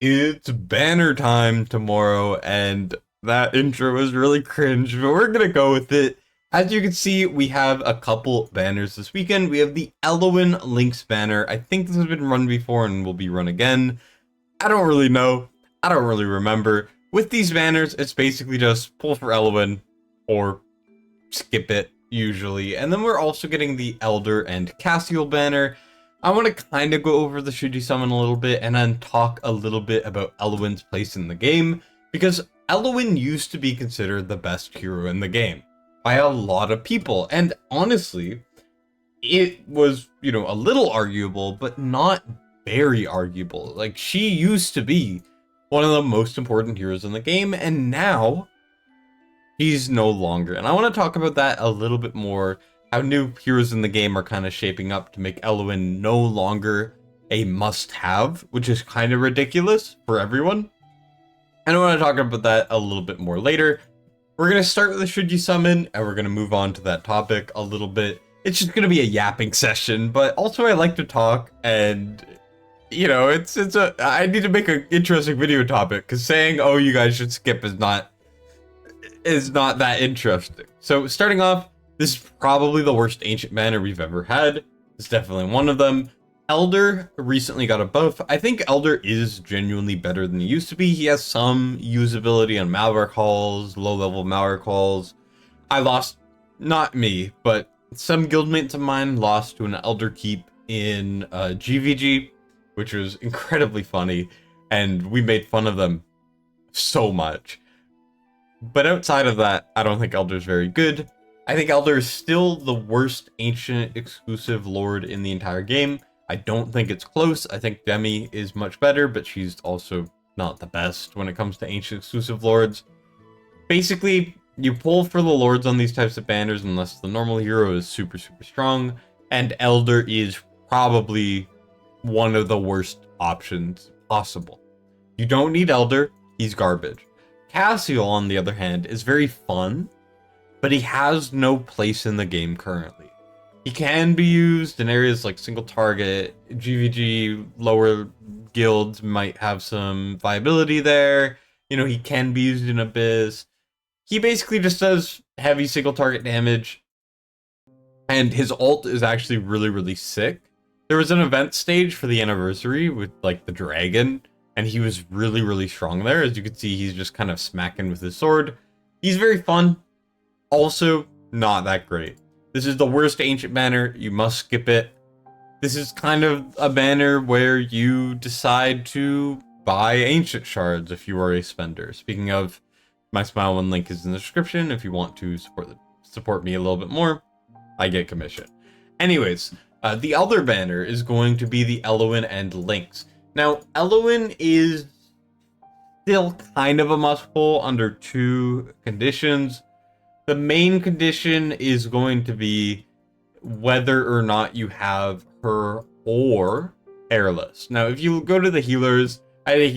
It's banner time tomorrow, and that intro was really cringe, but we're gonna go with it. As you can see, we have a couple banners this weekend. We have the Elowyn Lynx banner. I think this has been run before and will be run again. I don't really know. I don't really remember. With these banners, it's basically just pull for Elowyn or skip it, usually. And then we're also getting the Elder and Cassiel banner. I want to kind of go over the should you summon a little bit and then talk a little bit about Elowyn's place in the game, because Elowyn used to be considered the best hero in the game by a lot of people, and honestly, it was, a little arguable, but not very arguable. Like, she used to be one of the most important heroes in the game, and now he's no longer. And I want to talk about that a little bit more, how new heroes in the game are kind of shaping up to make Elowyn no longer a must-have, which is kind of ridiculous for everyone. And I want to talk about that a little bit more later. We're going to start with the should you summon, and we're going to move on to that topic a little bit. It's just going to be a yapping session, but also I like to talk, and I need to make an interesting video topic, because saying, oh, you guys should skip is not that interesting. So starting off, this is probably the worst ancient banner we've ever had. It's definitely one of them. Elder recently got a buff. I think Elder is genuinely better than he used to be. He has some usability on malware calls, low-level malware calls. I lost, not me, but some guildmates of mine lost to an Elder keep in GVG, which was incredibly funny, and we made fun of them so much. But outside of that, I don't think Elder's very good. I think Elder is still the worst ancient exclusive lord in the entire game. I don't think it's close. I think Demi is much better, but she's also not the best when it comes to ancient exclusive lords. Basically, you pull for the lords on these types of banners unless the normal hero is super, super strong, and Elder is probably one of the worst options possible. You don't need Elder, he's garbage. Cassiel, on the other hand, is very fun, but he has no place in the game currently. He can be used in areas like single target, GVG, lower guilds might have some viability there. He can be used in Abyss. He basically just does heavy single target damage, and his ult is actually really, really sick. There was an event stage for the anniversary with, like, the dragon, and he was really, really strong there. As you can see, he's just kind of smacking with his sword. He's very fun. Also, not that great. This is the worst ancient banner. You must skip it. This is kind of a banner where you decide to buy ancient shards if you are a spender. Speaking of, my Smile One link is in the description if you want to support me a little bit more. I get commission. Anyways, the other banner is going to be the Eloin and Lynx. Now, Elowyn is still kind of a must-pull under two conditions. The main condition is going to be whether or not you have her or Eirlys. Now, if you go to the healers, I had a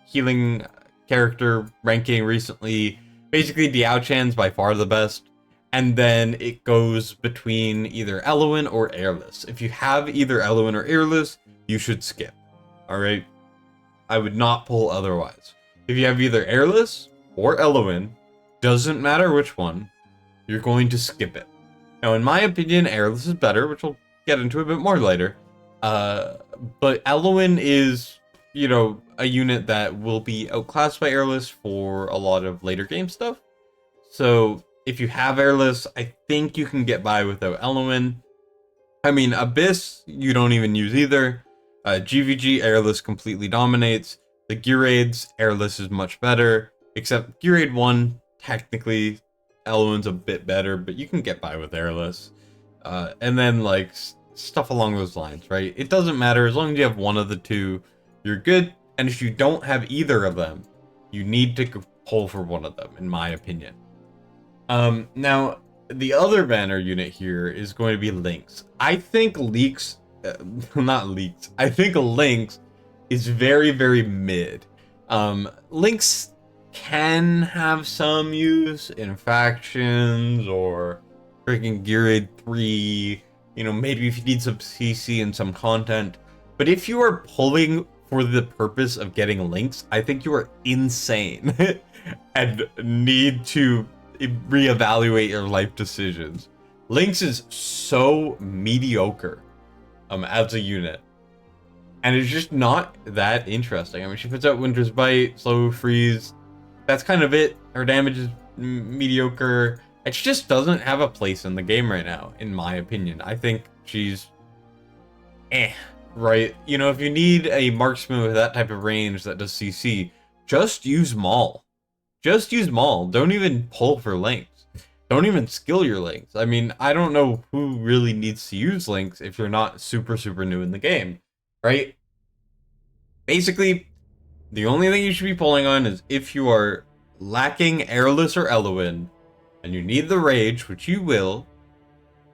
healing character ranking recently. Basically, Diao-chan's by far the best. And then it goes between either Elowyn or Eirlys. If you have either Elowyn or Eirlys, you should skip. Alright? I would not pull otherwise. If you have either Eirlys or Elowyn, doesn't matter which one, you're going to skip it. Now, in my opinion, Eirlys is better, which we'll get into a bit more later. But Elowyn is, a unit that will be outclassed by Eirlys for a lot of later game stuff. So, if you have Eirlys, I think you can get by without Elowyn. I mean, Abyss, you don't even use either. GVG, Eirlys completely dominates. The gear raids, Eirlys is much better. Except gear raid 1, technically, Elowyn's a bit better, but you can get by with Eirlys. And then, like, stuff along those lines, right? It doesn't matter. As long as you have one of the two, you're good. And if you don't have either of them, you need to pull for one of them, in my opinion. Now, the other banner unit here is going to be Lynx. I think Lynx is very, very mid. Lynx can have some use in factions or freaking Gear Raid 3, maybe if you need some CC and some content. But if you are pulling for the purpose of getting Lynx, I think you are insane and need to reevaluate your life decisions. Lynx is so mediocre as a unit, and it's just not that interesting. I mean, she puts out Winter's Bite, Slow Freeze, that's kind of it. Her damage is mediocre, and she just doesn't have a place in the game right now, in my opinion. I think she's right? You know, if you need a marksman with that type of range that does CC, just use Maul. Just use Maul. Don't even pull for Lynx. Don't even skill your Lynx. I mean, I don't know who really needs to use Lynx if you're not super new in the game, right? Basically, the only thing you should be pulling on is if you are lacking Eirlys or Elowyn, and you need the Rage, which you will,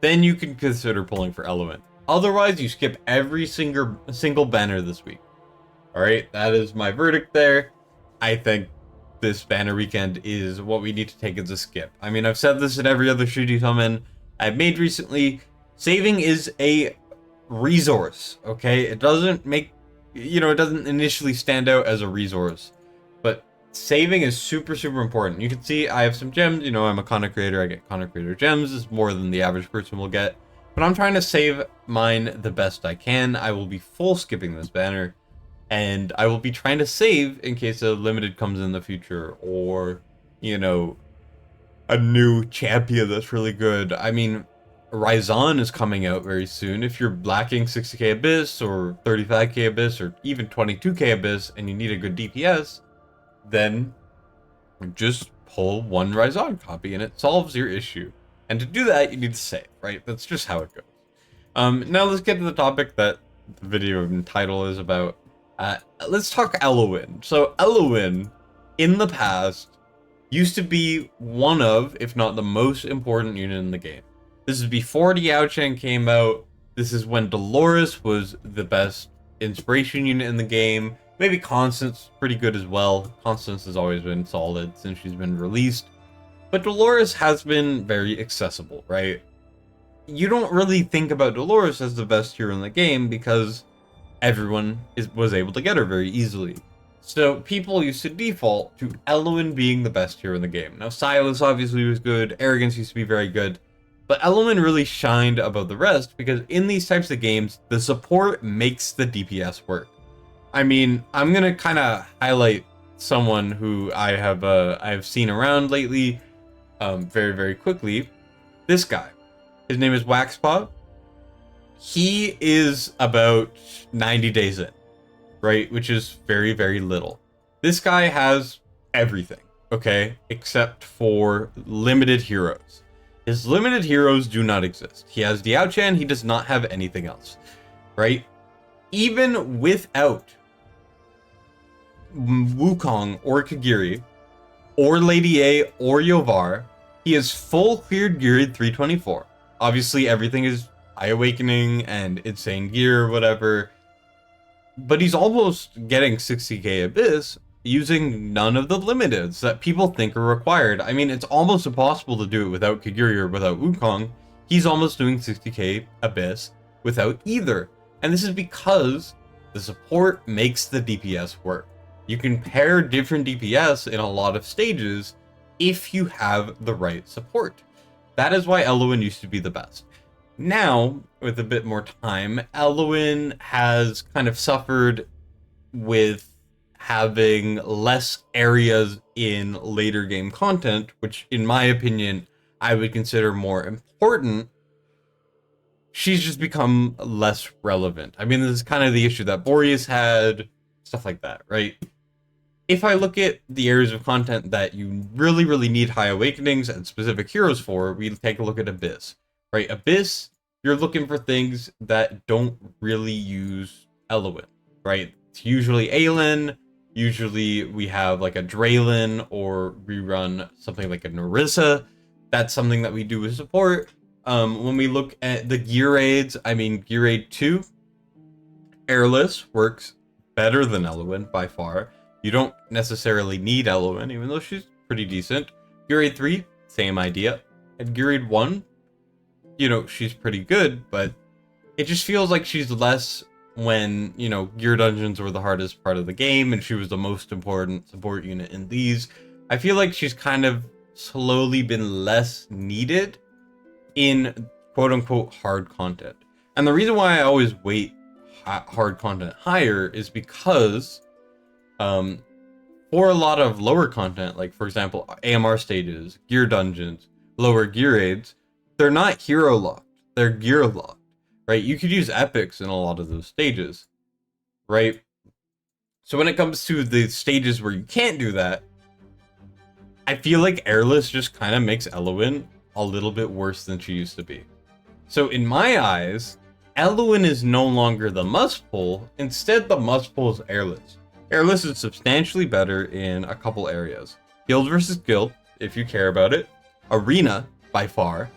then you can consider pulling for Elowyn. Otherwise, you skip every single banner this week. Alright, that is my verdict there. I think this banner weekend is what we need to take as a skip. I mean, I've said this in every other shooty summon I've made recently. Saving is a resource, okay? It doesn't make, you know, it doesn't initially stand out as a resource, but saving is super important. You can see I have some gems. You know, I'm a content creator. I get content creator gems. It's more than the average person will get, but I'm trying to save mine the best I can. I will be full skipping this banner, and I will be trying to save in case a limited comes in the future, or, you know, a new champion that's really good. I mean, Ryzon is coming out very soon. If you're lacking 60k Abyss or 35k Abyss or even 22k Abyss and you need a good DPS, then just pull one Ryzon copy and it solves your issue. And to do that, you need to save, right? That's just how it goes. Now let's get to the topic that the video and title is about. Let's talk Elowyn. So Elowyn, in the past, used to be one of, if not the most important unit in the game. This is before Diao came out. This is when Dolores was the best inspiration unit in the game. Maybe Constance pretty good as well. Constance has always been solid since she's been released. But Dolores has been very accessible, right? You don't really think about Dolores as the best hero in the game because everyone was able to get her very easily. So people used to default to Elowyn being the best hero in the game. Now SYS obviously was good, Arrogance used to be very good, but Elowyn really shined above the rest because in these types of games, the support makes the DPS work. I mean, I'm gonna kind of highlight someone who I have seen around lately, very quickly. This guy, his name is Waxpaw. He is about 90 days in, right? Which is very little. This guy has everything, okay? Except for limited heroes. His limited heroes do not exist. He has Diao, he does not have anything else, right? Even without Wukong or Kagiri, or Lady A, or Yovar, he is full cleared gear at 324. Obviously, everything is Eye Awakening and insane gear or whatever, but he's almost getting 60k Abyss using none of the limiteds that people think are required. I mean, it's almost impossible to do it without Kagiri or without Wukong. He's almost doing 60k Abyss without either. And this is because the support makes the DPS work. You can pair different DPS in a lot of stages if you have the right support. That is why Elowyn used to be the best. Now, with a bit more time, Elowyn has kind of suffered with having less areas in later game content, which in my opinion, I would consider more important. She's just become less relevant. I mean, this is kind of the issue that Boreas had, stuff like that, right? If I look at the areas of content that you really need High Awakenings and specific heroes for, we take a look at Abyss, right? Abyss, you're looking for things that don't really use Elowyn, right? It's usually Aelin, usually we have like a Draylin, or we run something like a Narissa. That's something that we do with support. When we look at the gear raids, I mean, gear raid 2, Eirlys works better than Elowyn by far. You don't necessarily need Elowyn, even though she's pretty decent. Gear raid 3, same idea. And gear raid 1, you know, she's pretty good, but it just feels like she's less when, you know, gear dungeons were the hardest part of the game and she was the most important support unit in these. I feel like she's kind of slowly been less needed in quote-unquote hard content. And the reason why I always weight hard content higher is because for a lot of lower content, like for example AMR stages, gear dungeons, lower gear aids, they're not hero locked, they're gear locked, right? You could use epics in a lot of those stages, right? So when it comes to the stages where you can't do that, I feel like Eirlys just kind of makes Elowyn a little bit worse than she used to be. So in my eyes, Elowyn is no longer the must pull. Instead, the must pull is Eirlys. Eirlys is substantially better in a couple areas. Guild versus guild, if you care about it. Arena, by far.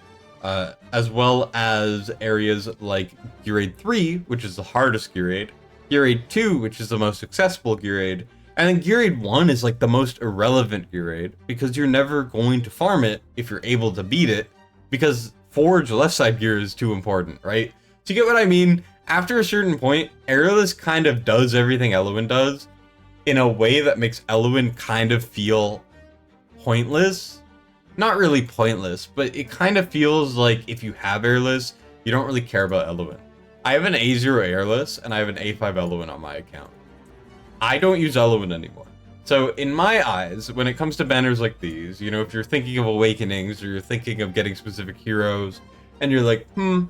As well as areas like Gear Aid 3, which is the hardest Gear Aid. Gear Aid 2, which is the most accessible Gear Aid. And then Gear Aid 1 is like the most irrelevant Gear Aid, because you're never going to farm it if you're able to beat it, because Forge left side gear is too important, right? Do you get what I mean? After a certain point, Eirlys kind of does everything Elowyn does in a way that makes Elowyn kind of feel pointless. Not really pointless, but it kind of feels like if you have Eirlys, you don't really care about Elowyn. I have an A0 Eirlys and I have an A5 Elowyn on my account. I don't use Elowyn anymore. So in my eyes, when it comes to banners like these, you know, if you're thinking of awakenings or you're thinking of getting specific heroes and you're like, you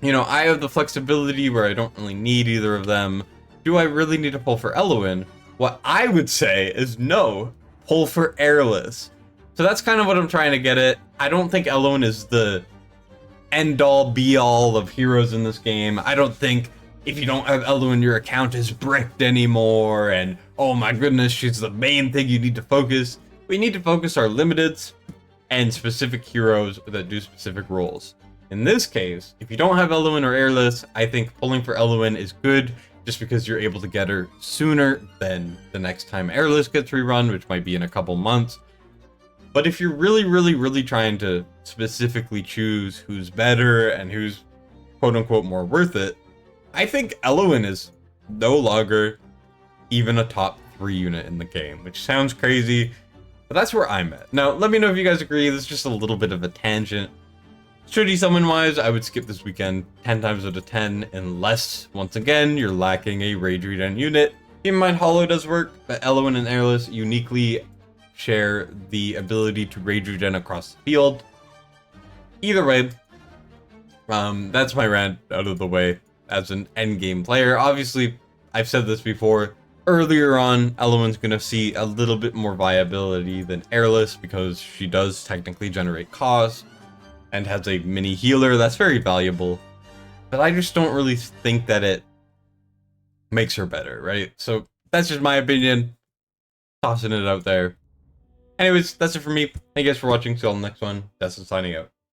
know, I have the flexibility where I don't really need either of them. Do I really need to pull for Elowyn? What I would say is no, pull for Eirlys. So that's kind of what I'm trying to get at. I don't think Elowyn is the end-all, be-all of heroes in this game. I don't think if you don't have Elowyn, your account is bricked anymore, and oh my goodness, she's the main thing you need to focus. We need to focus our limiteds and specific heroes that do specific roles. In this case, if you don't have Elowyn or Eirlys, I think pulling for Elowyn is good, just because you're able to get her sooner than the next time Eirlys gets rerun, which might be in a couple months. But if you're really trying to specifically choose who's better and who's quote-unquote more worth it, I think Elowyn is no longer even a top 3 unit in the game, which sounds crazy, but that's where I'm at. Now, let me know if you guys agree. This is just a little bit of a tangent. Shouldy summon-wise, I would skip this weekend 10 times out of 10, unless, once again, you're lacking a Rage Regen unit. Keep in mind, Hollow does work, but Elowyn and Eirlys uniquely share the ability to Rage Regen across the field. Either way, that's my rant out of the way. As an endgame player, obviously, I've said this before, earlier on, Elowyn's gonna see a little bit more viability than Eirlys because she does technically generate cost and has a mini healer that's very valuable, but I just don't really think that it makes her better, right? So that's just my opinion, tossing it out there. Anyways, that's it for me. Thank you guys for watching. See you all in the next one. Destined signing out.